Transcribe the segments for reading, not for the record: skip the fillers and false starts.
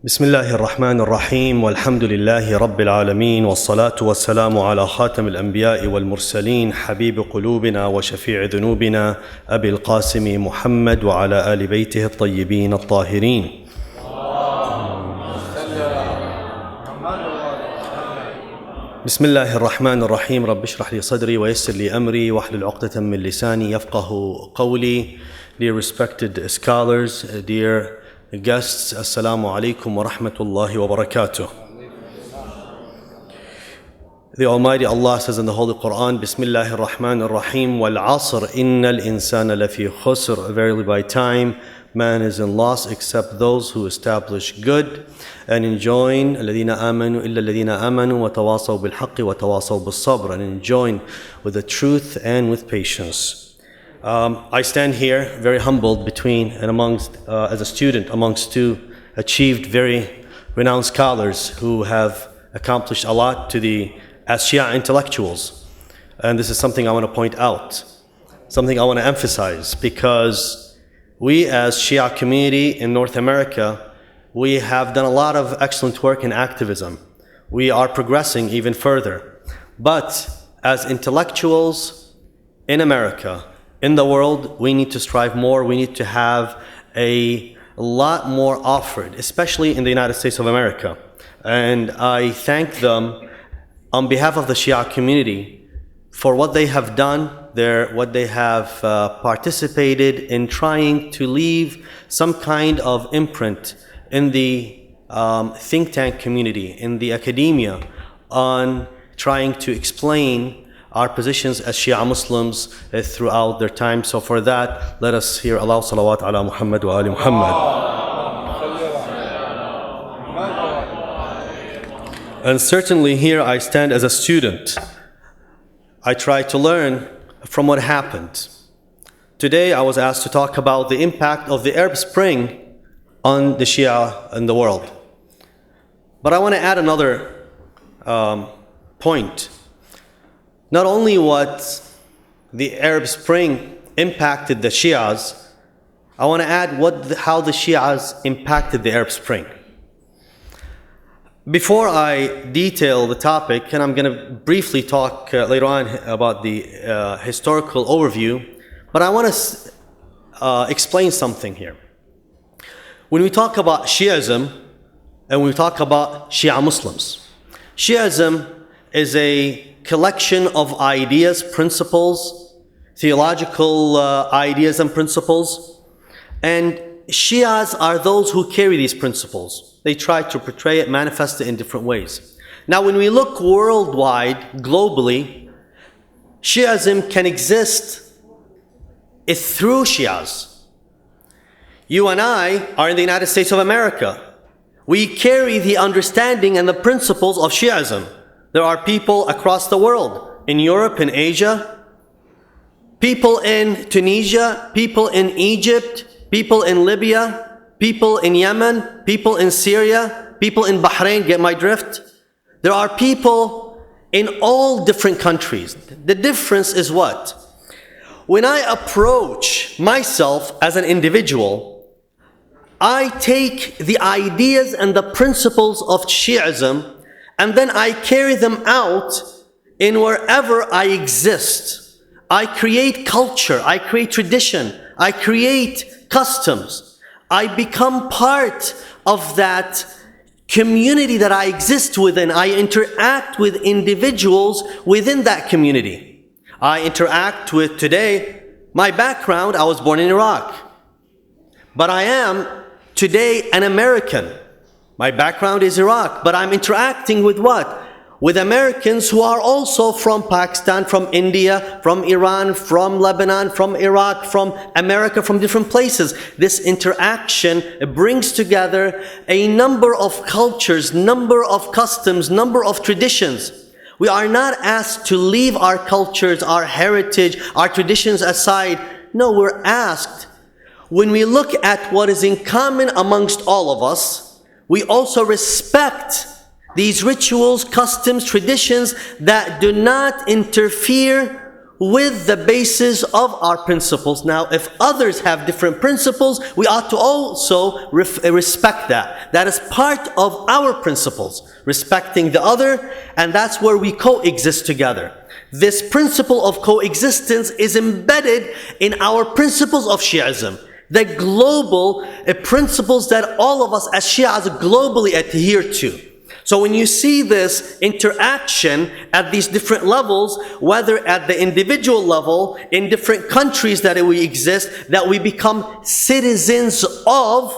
بسم الله الرحمن الرحيم والحمد لله رب العالمين والصلاة والسلام على خاتم الأنبياء والمرسلين حبيب قلوبنا وشفيع ذنوبنا أبي القاسم محمد وعلى آل بيته الطيبين الطاهرين. بسم الله الرحمن الرحيم رب اشرح لي صدري ويسر لي أمري واحلل عقدة من لساني يفقه قولي. Dear respected scholars, dear guests, Assalamu alaikum wa rahmatullahi wa barakatuh. The Almighty Allah says in the Holy Quran, Bismillahir Rahmanir Rahim, Wal Asr, Innal Insana Lafi Khusr. Verily by time, man is in loss except those who establish good and enjoin الذين آمنوا إلا الذين آمنوا وتواصوا بالحق وتواصوا بالصبر, and enjoin with the truth and with patience. I stand here very humbled between and amongst, as a student amongst two achieved, very renowned scholars who have accomplished a lot as Shia intellectuals. And this is something I want to point out, something I want to emphasize, because we as Shia community in North America, we have done a lot of excellent work in activism. We are progressing even further. But as intellectuals in America, in the world, we need to strive more. We need to have a lot more offered, especially in the United States of America. And I thank them on behalf of the Shia community for what they have done, what they have participated in trying to leave some kind of imprint in the think tank community, in the academia, on trying to explain our positions as Shia Muslims throughout their time. So for that, let us hear Allah salawat ala Muhammad wa ali Muhammad. And certainly here I stand as a student. I try to learn from what happened. Today I was asked to talk about the impact of the Arab Spring on the Shia in the world. But I want to add another point. Not only what the Arab Spring impacted the Shias, I want to add how the Shias impacted the Arab Spring. Before I detail the topic, and I'm going to briefly talk later on about the historical overview, but I want to explain something here. When we talk about Shiaism and we talk about Shia Muslims, Shiaism is a collection of ideas, principles, theological ideas and principles, and Shias are those who carry these principles. They try to portray it, manifest it in different ways. Now, when we look worldwide, globally, Shiaism can exist through Shias. You and I are in the United States of America. We carry the understanding and the principles of Shiaism. There are people across the world, in Europe, in Asia, people in Tunisia, people in Egypt, people in Libya, people in Yemen, people in Syria, people in Bahrain, get my drift? There are people in all different countries. The difference is what? When I approach myself as an individual, I take the ideas and the principles of Shiaism and then I carry them out in wherever I exist. I create culture, I create tradition, I create customs. I become part of that community that I exist within. I interact with individuals within that community. I interact with, today, my background, I was born in Iraq. But I am today an American. My background is Iraq, but I'm interacting with what? With Americans who are also from Pakistan, from India, from Iran, from Lebanon, from Iraq, from America, from different places. This interaction brings together a number of cultures, number of customs, number of traditions. We are not asked to leave our cultures, our heritage, our traditions aside. No, we're asked, when we look at what is in common amongst all of us, we also respect these rituals, customs, traditions that do not interfere with the basis of our principles. Now, if others have different principles, we ought to also respect that. That is part of our principles, respecting the other, and that's where we coexist together. This principle of coexistence is embedded in our principles of Shiaism, the global principles that all of us as Shias globally adhere to. So when you see this interaction at these different levels, whether at the individual level, in different countries that we exist, that we become citizens of,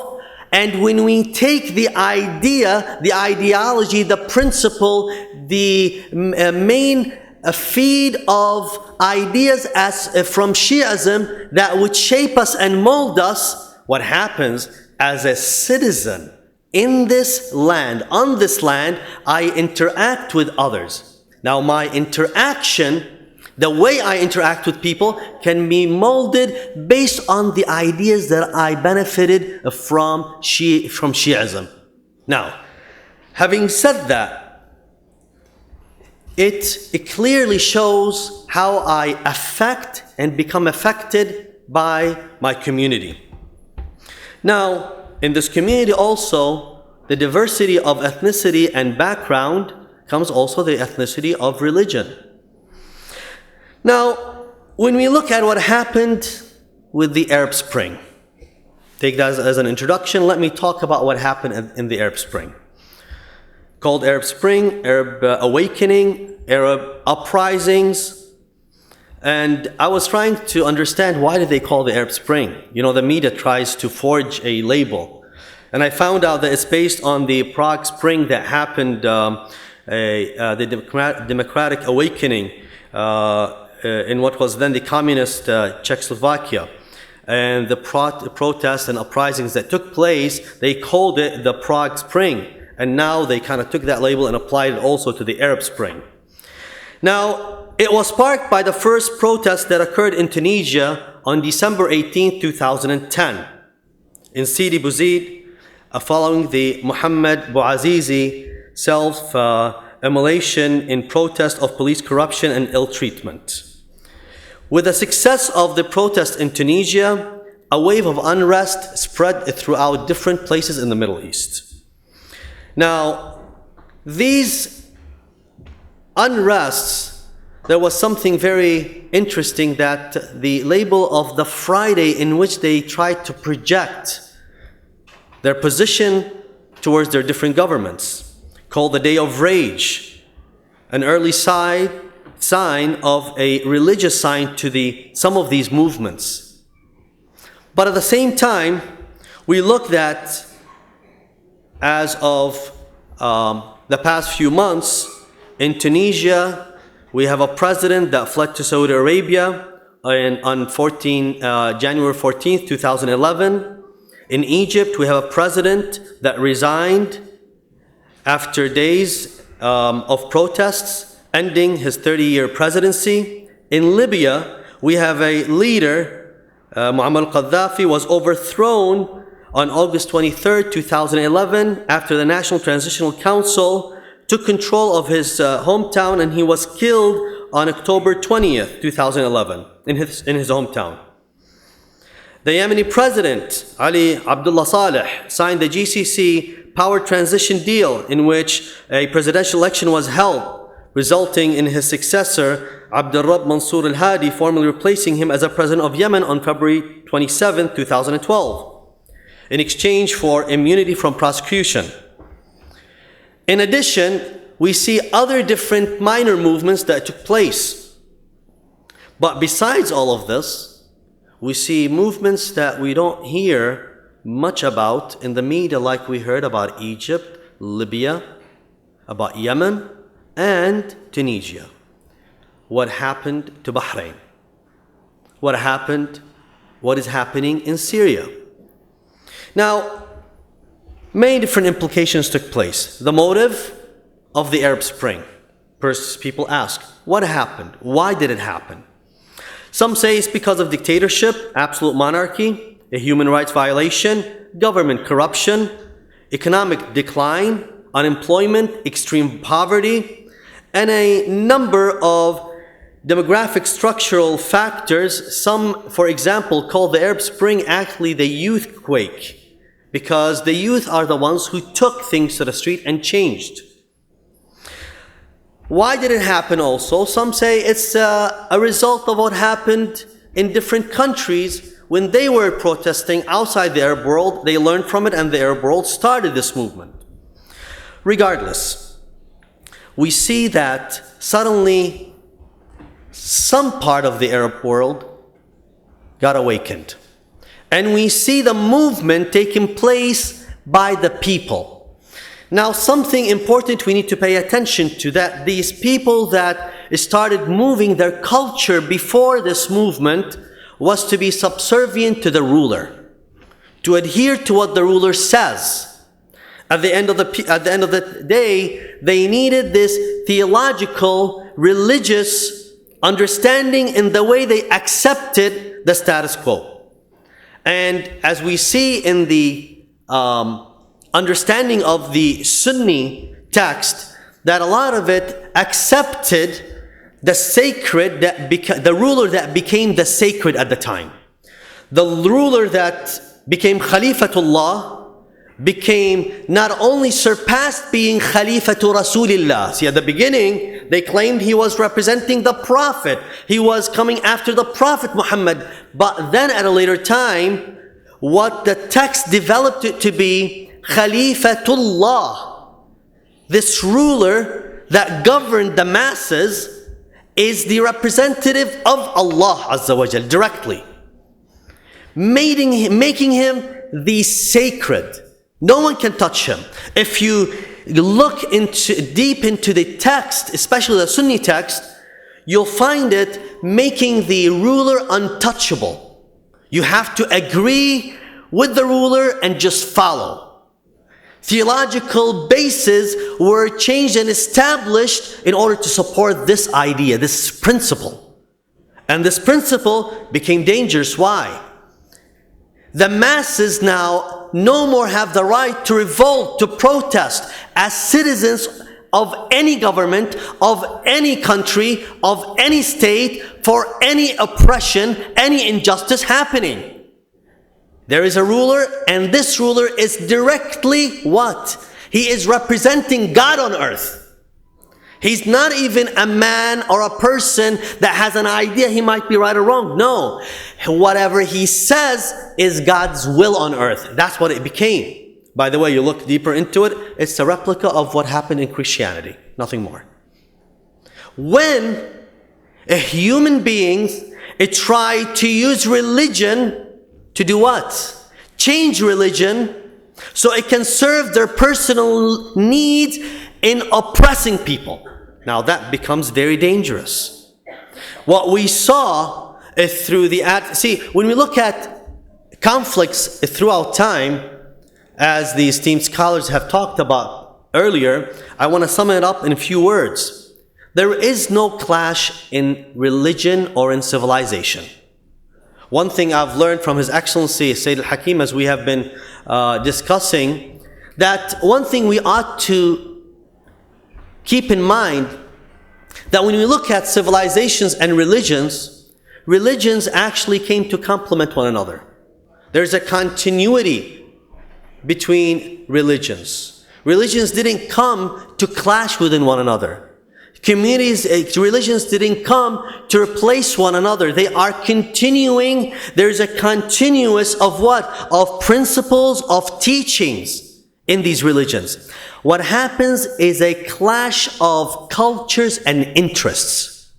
and when we take the idea, the ideology, the principle, the main feed of ideas from Shiaism that would shape us and mold us, what happens as a citizen in this land, on this land, I interact with others. Now my interaction, the way I interact with people can be molded based on the ideas that I benefited from Shiaism. Now, having said that, it clearly shows how I affect and become affected by my community. Now, in this community also, the diversity of ethnicity and background comes also the ethnicity of religion. Now, when we look at what happened with the Arab Spring, take that as an introduction, let me talk about what happened in the Arab Spring. Called Arab Spring, Arab Awakening, Arab uprisings. And I was trying to understand, why did they call the Arab Spring? You know, the media tries to forge a label. And I found out that it's based on the Prague Spring that happened, the democratic awakening in what was then the communist Czechoslovakia. And the protests and uprisings that took place, they called it the Prague Spring. And now they kind of took that label and applied it also to the Arab Spring. Now, it was sparked by the first protest that occurred in Tunisia on December 18, 2010 in Sidi Bouzid, following the Mohammed Bouazizi self-immolation in protest of police corruption and ill treatment. With the success of the protest in Tunisia, a wave of unrest spread throughout different places in the Middle East. Now, these unrests, there was something very interesting, that the label of the Friday in which they tried to project their position towards their different governments, called the Day of Rage, an early sign of a religious sign to some of these movements. But at the same time, we looked at, as of the past few months, in Tunisia, we have a president that fled to Saudi Arabia on January 14th, 2011. In Egypt, we have a president that resigned after days of protests, ending his 30-year presidency. In Libya, we have a leader, Muammar al-Gaddafi, was overthrown on August 23rd, 2011, after the National Transitional Council took control of his hometown, and he was killed on October 20th, 2011, in his hometown. The Yemeni president, Ali Abdullah Saleh, signed the GCC power transition deal, in which a presidential election was held, resulting in his successor, Abdurrab Mansour al-Hadi, formally replacing him as a president of Yemen on February 27, 2012, in exchange for immunity from prosecution. In addition, we see other different minor movements that took place. But besides all of this, we see movements that we don't hear much about in the media, like we heard about Egypt, Libya, about Yemen, and Tunisia. What happened to Bahrain? What is happening in Syria? Now, many different implications took place. The motive of the Arab Spring. First, people ask, what happened? Why did it happen? Some say it's because of dictatorship, absolute monarchy, a human rights violation, government corruption, economic decline, unemployment, extreme poverty, and a number of demographic structural factors, some, for example, call the Arab Spring actually the youthquake, because the youth are the ones who took things to the street and changed. Why did it happen also? Some say it's a result of what happened in different countries when they were protesting outside the Arab world. They learned from it and the Arab world started this movement. Regardless, we see that suddenly some part of the Arab world got awakened. And we see the movement taking place by the people. Now, something important we need to pay attention to, that these people that started moving, their culture before this movement was to be subservient to the ruler, to adhere to what the ruler says. At the end of the day, they needed this theological, religious understanding in the way they accepted the status quo. And as we see in the understanding of the Sunni text, that a lot of it accepted the sacred, the ruler that became the sacred at the time. The ruler that became Khalifatullah became not only surpassed being Khalifatu Rasulillah. See, at the beginning, they claimed he was representing the Prophet. He was coming after the Prophet Muhammad. But then at a later time, what the text developed it to be, Khalifatullah. This ruler that governed the masses is the representative of Allah Azza wa Jal directly. Making him the sacred. No one can touch him. If you look deep into the text, especially the Sunni text, you'll find it making the ruler untouchable. You have to agree with the ruler and just follow. Theological bases were changed and established in order to support this idea, this principle. And this principle became dangerous. Why? The masses now no more have the right to revolt, to protest as citizens of any government, of any country, of any state, for any oppression, any injustice happening. There is a ruler, and this ruler is directly what? He is representing God on earth. He's not even a man or a person that has an idea he might be right or wrong. No. Whatever he says is God's will on earth. That's what it became. By the way, you look deeper into it, it's a replica of what happened in Christianity. Nothing more. When a human being tried to use religion to do what? Change religion so it can serve their personal needs in oppressing people. Now that becomes very dangerous. What we saw is through when we look at conflicts throughout time, as the esteemed scholars have talked about earlier, I want to sum it up in a few words. There is no clash in religion or in civilization. One thing I've learned from His Excellency Sayyid al-Hakim, as we have been discussing, that one thing we ought to keep in mind, that when we look at civilizations and religions actually came to complement one another. There's a continuity between religions. Religions didn't come to clash within one another. Religions didn't come to replace one another. They are continuing. There's a continuous of what? Of principles, of teachings in these religions. What happens is a clash of cultures and interests.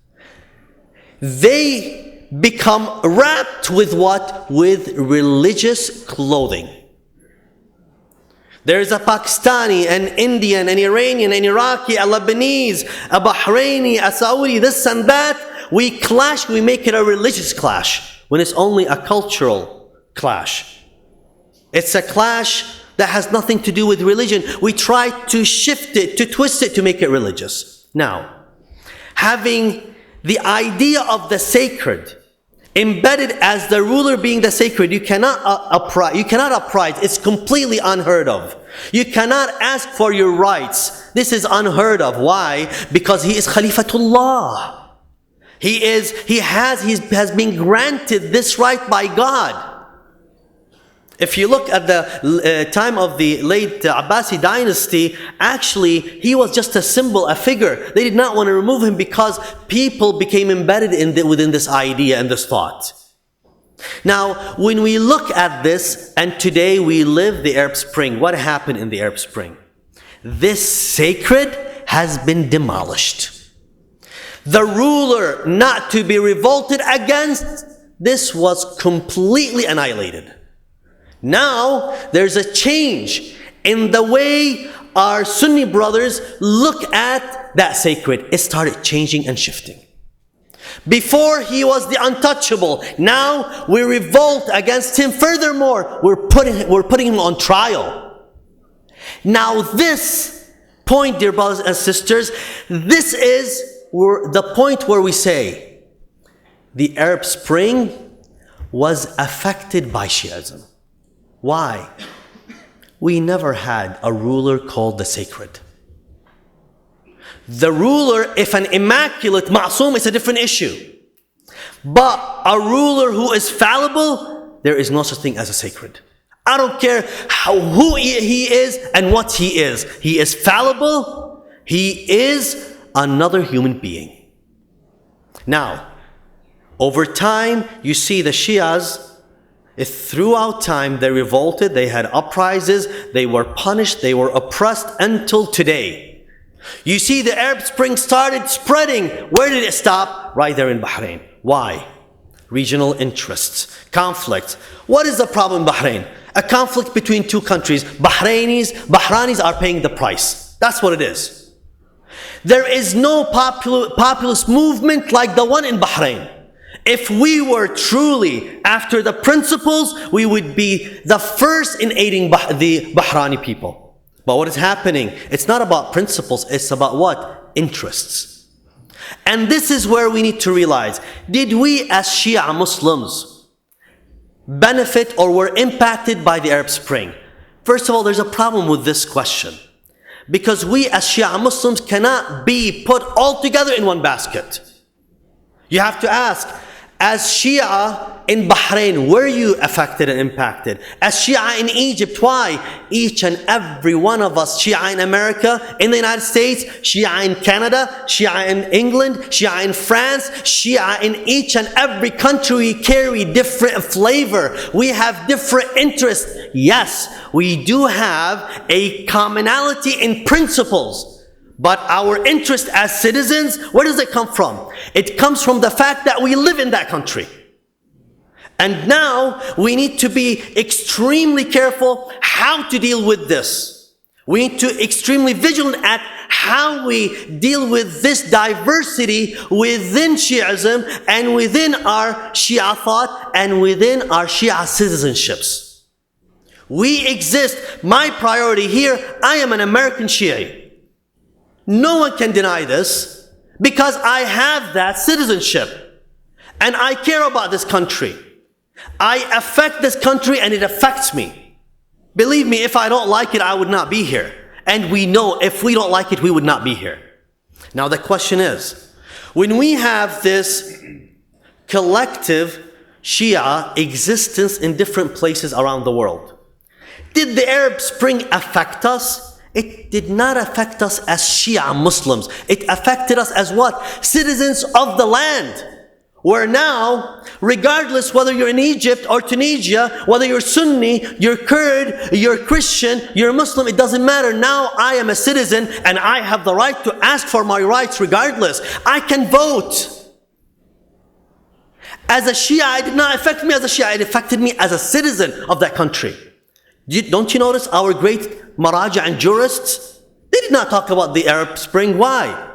They become wrapped with what? With religious clothing. There's a Pakistani, an Indian, an Iranian, an Iraqi, a Lebanese, a Bahraini, a Saudi, this and that. We clash, we make it a religious clash when it's only a cultural clash. It's a clash that has nothing to do with religion. We try to shift it, to twist it, to make it religious. Now, having the idea of the sacred embedded as the ruler being the sacred, you cannot uprise. It's completely unheard of. You cannot ask for your rights. This is unheard of. Why? Because he is Khalifatullah. He has been granted this right by God. If you look at the time of the late Abbasi dynasty, actually he was just a symbol, a figure. They did not want to remove him because people became embedded within this idea and this thought. Now, when we look at this, and today we live the Arab Spring, what happened in the Arab Spring? This sacred has been demolished. The ruler not to be revolted against, this was completely annihilated. Now, there's a change in the way our Sunni brothers look at that sacred. It started changing and shifting. Before, he was the untouchable. Now, we revolt against him. Furthermore, we're putting him on trial. Now, this point, dear brothers and sisters, this is the point where we say the Arab Spring was affected by Shiaism. Why? We never had a ruler called the sacred. The ruler, if an immaculate ma'soom, is a different issue. But a ruler who is fallible, there is no such thing as a sacred. I don't care who he is and what he is. He is fallible. He is another human being. Now, over time, you see the Shias, throughout time, they revolted, they had uprisings, they were punished, they were oppressed until today. You see the Arab Spring started spreading. Where did it stop? Right there in Bahrain. Why? Regional interests, conflicts. What is the problem in Bahrain? A conflict between two countries. Bahrainis are paying the price. That's what it is. There is no populist movement like the one in Bahrain. If we were truly after the principles, we would be the first in aiding the Bahraini people. But what is happening? It's not about principles, it's about what? Interests. And this is where we need to realize, did we as Shia Muslims benefit or were impacted by the Arab Spring? First of all, there's a problem with this question. Because we as Shia Muslims cannot be put all together in one basket. You have to ask, as Shia in Bahrain, were you affected and impacted? As Shia in Egypt, why? Each and every one of us, Shia in America, in the United States, Shia in Canada, Shia in England, Shia in France, Shia in each and every country, we carry different flavor. We have different interests. Yes, we do have a commonality in principles. But our interest as citizens, where does it come from? It comes from the fact that we live in that country. And now we need to be extremely careful how to deal with this. We need to be extremely vigilant at how we deal with this diversity within Shiaism and within our Shia thought and within our Shia citizenships. We exist. My priority here, I am an American Shia. No one can deny this because I have that citizenship and I care about this country. I affect this country and it affects me. Believe me, if I don't like it, I would not be here. And we know if we don't like it, we would not be here. Now the question is, when we have this collective Shia existence in different places around the world, did the Arab Spring affect us? It did not affect us as Shia Muslims. It affected us as what? Citizens of the land. Where now, regardless whether you're in Egypt or Tunisia, whether you're Sunni, you're Kurd, you're Christian, you're Muslim, it doesn't matter. Now I am a citizen and I have the right to ask for my rights regardless. I can vote. As a Shia, it did not affect me as a Shia. It affected me as a citizen of that country. Don't you notice our great Maraja and jurists? They did not talk about the Arab Spring. Why?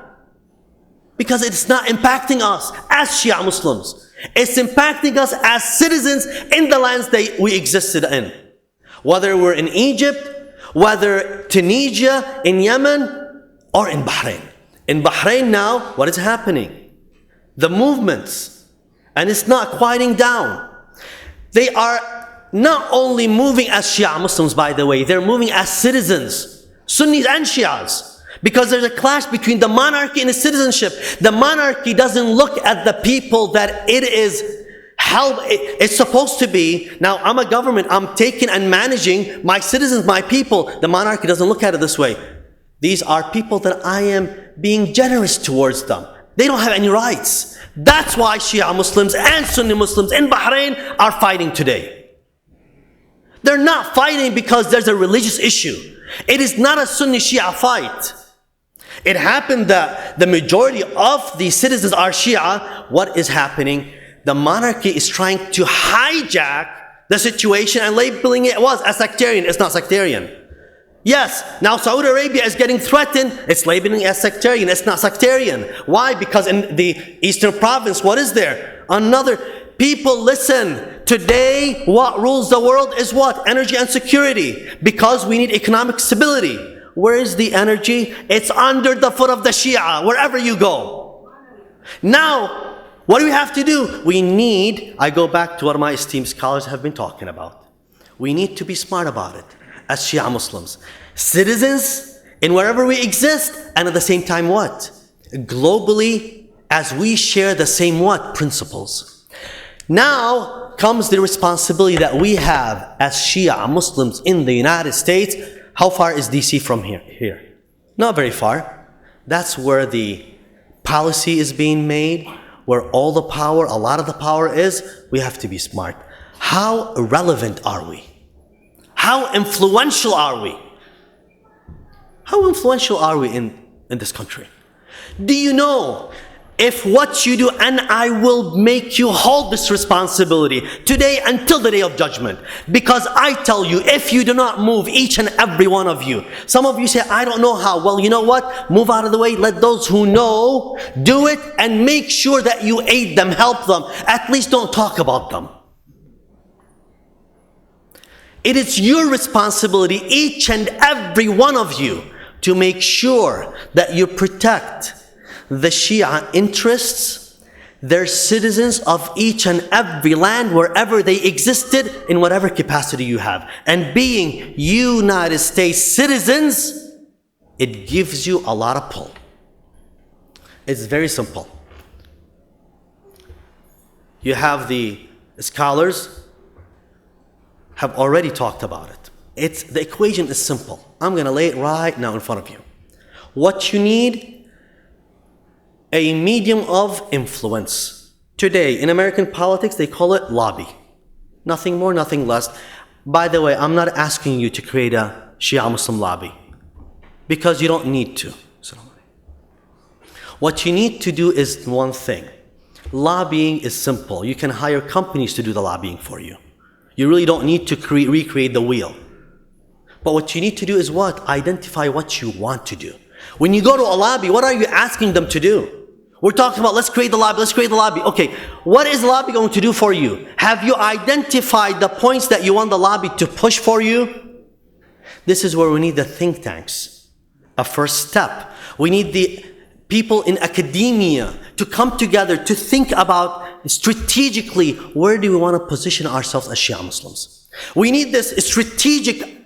Because it's not impacting us as Shia Muslims. It's impacting us as citizens in the lands that we existed in. Whether we're in Egypt, whether Tunisia, in Yemen, or in Bahrain. In Bahrain now, what is happening? The movements, and it's not quieting down. They are not only moving as Shia Muslims, by the way, they're moving as citizens, Sunnis and Shias. Because there's a clash between the monarchy and the citizenship. The monarchy doesn't look at the people that it is it's supposed to be. Now, I'm a government. I'm taking and managing my citizens, my people. The monarchy doesn't look at it this way. These are people that I am being generous towards them. They don't have any rights. That's why Shia Muslims and Sunni Muslims in Bahrain are fighting today. They're not fighting because there's a religious issue. It is not a Sunni Shia fight. It happened that the majority of the citizens are Shia. What is happening? The monarchy is trying to hijack the situation and labeling it as sectarian. It's not sectarian. Yes, now Saudi Arabia is getting threatened. It's labeling it as sectarian. It's not sectarian. Why? Because in the eastern province, what is there? People listen. Today, what rules the world is what? Energy and security. Because we need economic stability. Where is the energy? It's under the foot of the Shia, wherever you go. Now, what do we have to do? I go back to what my esteemed scholars have been talking about. We need to be smart about it as Shia Muslims. Citizens in wherever we exist, and at the same time what? Globally, as we share the same what? Principles. Now comes the responsibility that we have as Shia Muslims in the United States. How far is DC from here? Not very far. That's where the policy is being made, where all the power, a lot of the power is. We have to be smart. How relevant are we? How influential are we? How influential are we in this country? Do you know, if what you do, and I will make you hold this responsibility today until the day of judgment. Because I tell you, if you do not move, each and every one of you. Some of you say, I don't know how. Well, you know what? Move out of the way. Let those who know do it, and make sure that you aid them, help them. At least don't talk about them. It is your responsibility, each and every one of you, to make sure that you protect the Shia interests, their citizens of each and every land, wherever they existed, in whatever capacity you have. And being United States citizens, it gives you a lot of pull. It's very simple. You have the scholars have already talked about it. The equation is simple. I'm going to lay it right now in front of you. What you need, a medium of influence. Today, in American politics, they call it lobby. Nothing more, nothing less. By the way, I'm not asking you to create a Shia Muslim lobby, because you don't need to. What you need to do is one thing. Lobbying is simple. You can hire companies to do the lobbying for you. You really don't need to recreate the wheel. But what you need to do is what? Identify what you want to do. When you go to a lobby, what are you asking them to do? We're talking about, let's create the lobby, let's create the lobby. Okay, what is the lobby going to do for you? Have you identified the points that you want the lobby to push for you? This is where we need the think tanks. A first step. We need the people in academia to come together to think about strategically, where do we want to position ourselves as Shia Muslims? We need this strategic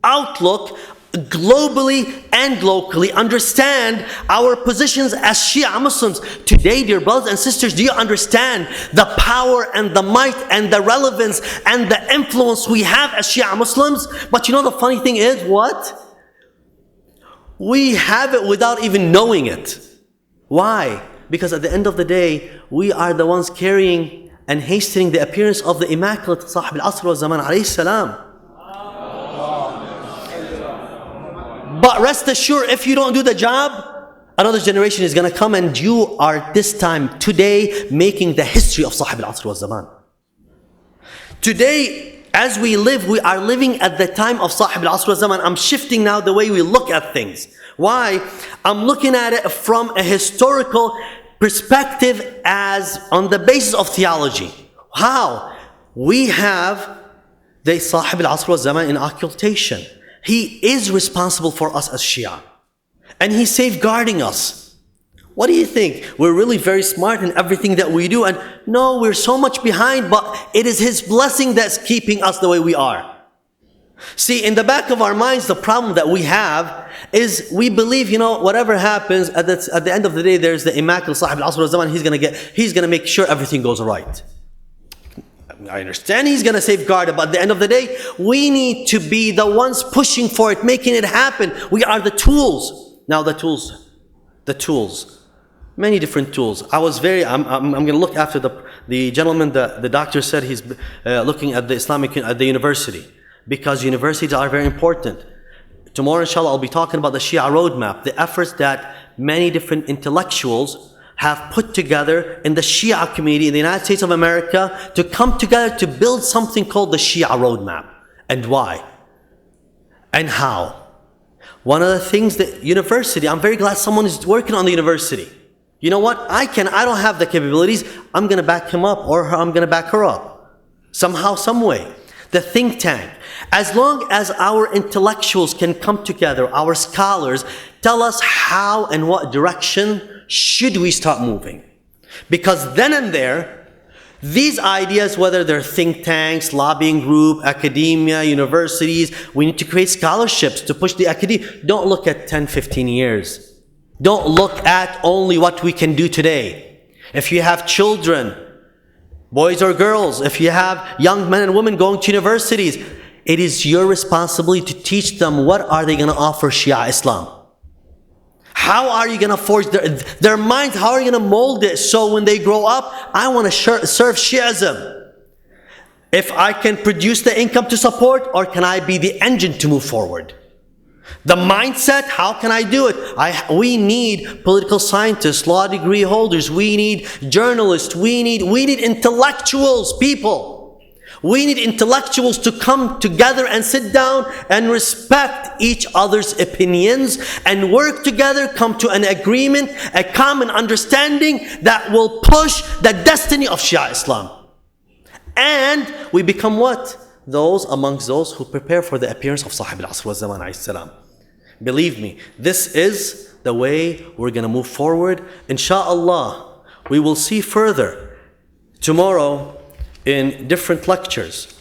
outlook globally and locally. Understand our positions as Shia Muslims. Today, dear brothers and sisters, do you understand the power and the might and the relevance and the influence we have as Shia Muslims? But you know the funny thing is what? We have it without even knowing it. Why? Because at the end of the day, we are the ones carrying and hastening the appearance of the Immaculate Sahib al-Asr wa Zaman alayhi salam. But rest assured, if you don't do the job, another generation is going to come, and you are this time, today, making the history of Sahib al-Asr wa Zaman. Today, as we live, we are living at the time of Sahib al-Asr wa Zaman. I'm shifting now the way we look at things. Why? I'm looking at it from a historical perspective, as on the basis of theology. How? We have the Sahib al-Asr wa Zaman in occultation. He is responsible for us as Shia. And he's safeguarding us. What do you think? We're really very smart in everything that we do. And no, we're so much behind, but it is his blessing that's keeping us the way we are. See, in the back of our minds, the problem that we have is we believe, whatever happens, at the end of the day, there's the Immaculate Sahib al-Asr wal-Zaman, he's gonna make sure everything goes right. I understand he's gonna safeguard it, but at the end of the day, we need to be the ones pushing for it, making it happen. We are the tools. Now the tools. Many different tools. I'm gonna look after the gentleman, the doctor said he's looking at at the university, because universities are very important. Tomorrow, inshallah, I'll be talking about the Shia roadmap, the efforts that many different intellectuals have put together in the Shia community in the United States of America to come together to build something called the Shia roadmap. And why? And how? One of the things that university, I'm very glad someone is working on the university. You know what? I don't have the capabilities. I'm going to back him up, or I'm going to back her up. Somehow, some way. The think tank. As long as our intellectuals can come together, our scholars, tell us how and what direction should we start moving. Because then and there, these ideas, whether they're think tanks, lobbying group, academia, universities, we need to create scholarships to push the academia. Don't look at 10, 15 years. Don't look at only what we can do today. If you have children, boys or girls, if you have young men and women going to universities, it is your responsibility to teach them what are they going to offer Shia Islam. How are you going to forge their minds? How are you going to mold it so when they grow up, I want to serve Shiaism? If I can produce the income to support, or can I be the engine to move forward? The mindset, how can I do it? We need political scientists, law degree holders, we need journalists, we need intellectuals, people. We need intellectuals to come together and sit down and respect each other's opinions and work together, come to an agreement, a common understanding that will push the destiny of Shia Islam. And we become what? Those amongst those who prepare for the appearance of Sahib al-Asr wal-Zaman alayhi salam. Believe me, this is the way we're going to move forward. Insha'Allah, we will see further tomorrow in different lectures,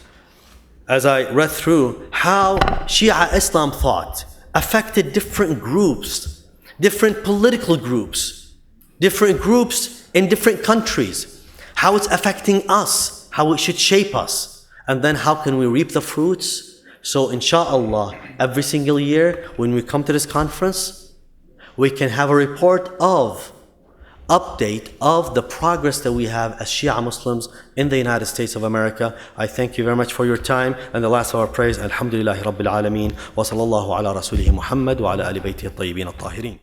as I read through, how Shia Islam thought affected different groups, different political groups, different groups in different countries, how it's affecting us, how it should shape us, and then how can we reap the fruits. So insha'Allah, every single year when we come to this conference, we can have a update of the progress that we have as Shia Muslims in the United States of America. I thank you very much for your time, and the last of our praise, Alhamdulillahi Rabbil Alameen, wa sallallahu ala rasulih Muhammad wa ala ali baytihi at-tayyibin at-tahirin.